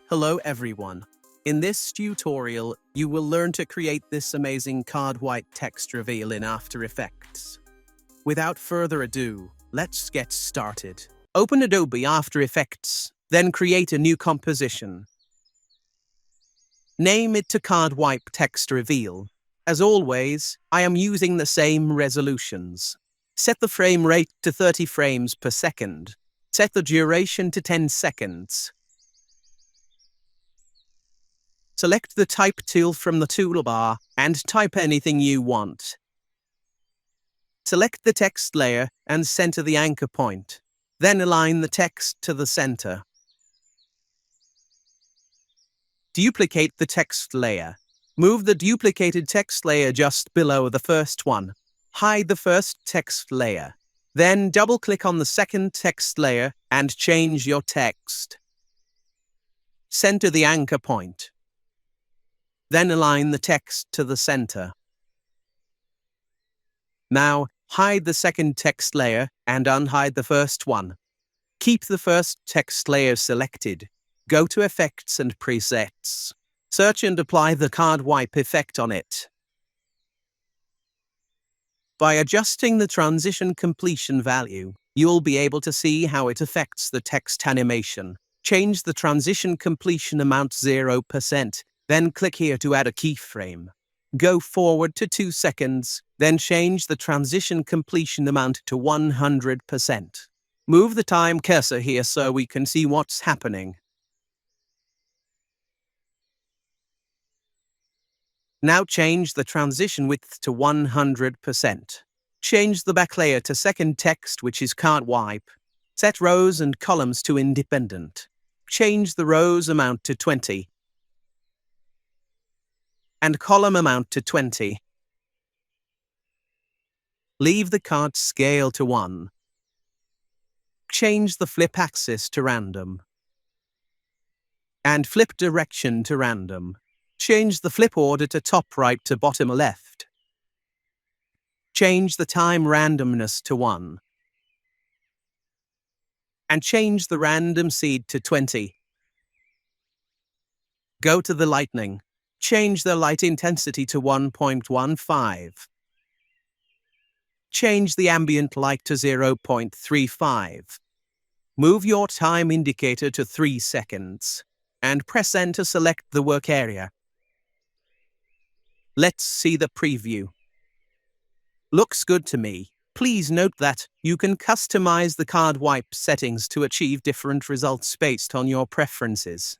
Hello everyone. In this tutorial, you will learn to create this amazing card-white text reveal in After Effects. Without further ado, let's get started. Open Adobe After Effects, then create a new composition. Name it to card-white text reveal. As always, I am using the same resolutions. Set the frame rate to 30 frames per second. Set the duration to 10 seconds. Select the Type tool from the toolbar and type anything you want. Select the text layer and center the anchor point. Then align the text to the center. Duplicate the text layer. Move the duplicated text layer just below the first one. Hide the first text layer. Then double-click on the second text layer and change your text. Center the anchor point. Then align the text to the center. Now, hide the second text layer and unhide the first one. Keep the first text layer selected. Go to Effects and Presets. Search and apply the card wipe effect on it. By adjusting the transition completion value, you'll be able to see how it affects the text animation. Change the transition completion amount 0%. Then click here to add a keyframe. Go forward to 2 seconds, then change the transition completion amount to 100%. Move the time cursor here so we can see what's happening. Now change the transition width to 100%. Change the back layer to second text, which is card wipe. Set rows and columns to independent. Change the rows amount to 20. And column amount to 20. Leave the card scale to 1. Change the flip axis to random. And flip direction to random. Change the flip order to top right to bottom left. Change the time randomness to 1. And change the random seed to 20. Go to the lightning. Change the light intensity to 1.15. Change the ambient light to 0.35. Move your time indicator to 3 seconds. And press N to select the work area. Let's see the preview. Looks good to me. Please note that you can customize the card wipe settings to achieve different results based on your preferences.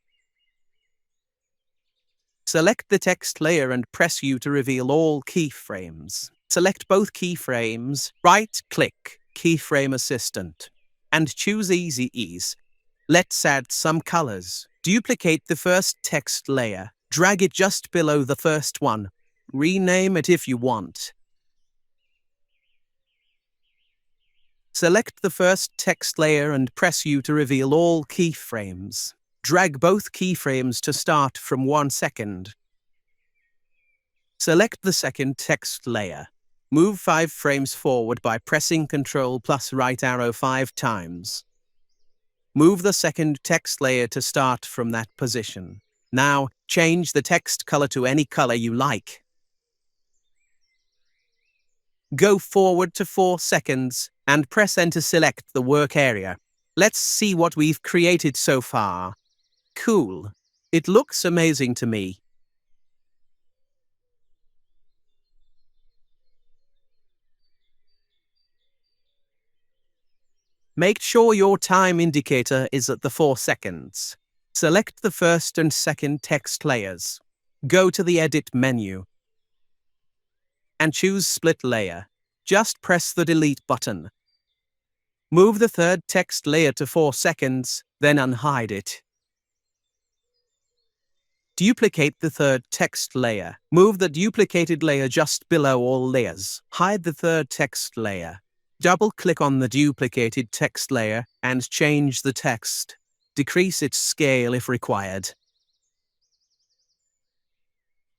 Select the text layer and press U to reveal all keyframes. Select both keyframes, right-click Keyframe Assistant, and choose Easy Ease. Let's add some colors. Duplicate the first text layer. Drag it just below the first one. Rename it if you want. Select the first text layer and press U to reveal all keyframes. Drag both keyframes to start from 1 second. Select the second text layer. Move 5 frames forward by pressing Ctrl plus right arrow 5 times. Move the second text layer to start from that position. Now, change the text color to any color you like. Go forward to 4 seconds and press N to select the work area. Let's see what we've created so far. Cool. It looks amazing to me. Make sure your time indicator is at the 4 seconds. Select the first and second text layers. Go to the Edit menu and choose Split Layer. Just press the Delete button. Move the third text layer to 4 seconds, then unhide it. Duplicate the third text layer. Move the duplicated layer just below all layers. Hide the third text layer. Double-click on the duplicated text layer and change the text. Decrease its scale if required.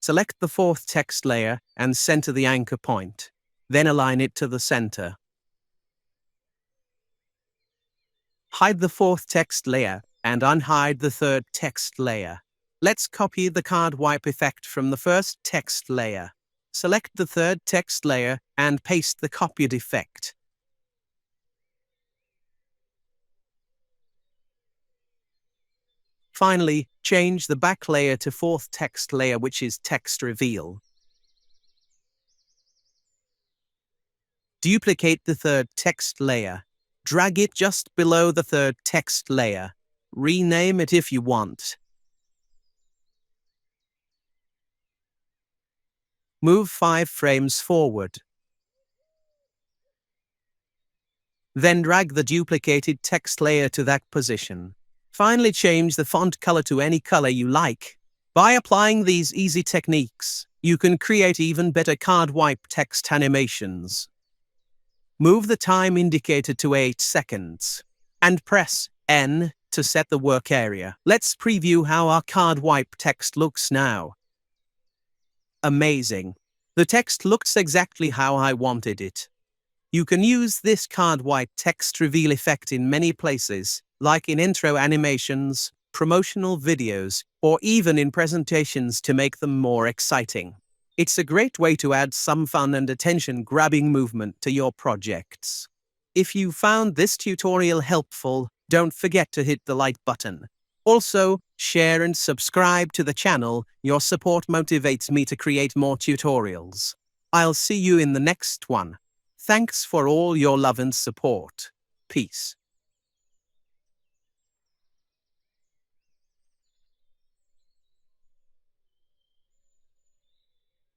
Select the fourth text layer and center the anchor point. Then align it to the center. Hide the fourth text layer and unhide the third text layer. Let's copy the card wipe effect from the first text layer. Select the third text layer and paste the copied effect. Finally, change the back layer to fourth text layer, which is text reveal. Duplicate the third text layer. Drag it just below the third text layer. Rename it if you want. Move 5 frames forward. Then drag the duplicated text layer to that position. Finally, change the font color to any color you like. By applying these easy techniques, you can create even better card wipe text animations. Move the time indicator to 8 seconds and press N to set the work area. Let's preview how our card wipe text looks now. Amazing! The text looks exactly how I wanted it. You can use this card wipe text reveal effect in many places, like in intro animations, promotional videos, or even in presentations to make them more exciting. It's a great way to add some fun and attention-grabbing movement to your projects. If you found this tutorial helpful, don't forget to hit the like button. Also, share and subscribe to the channel. Your support motivates me to create more tutorials. I'll see you in the next one. Thanks for all your love and support. Peace.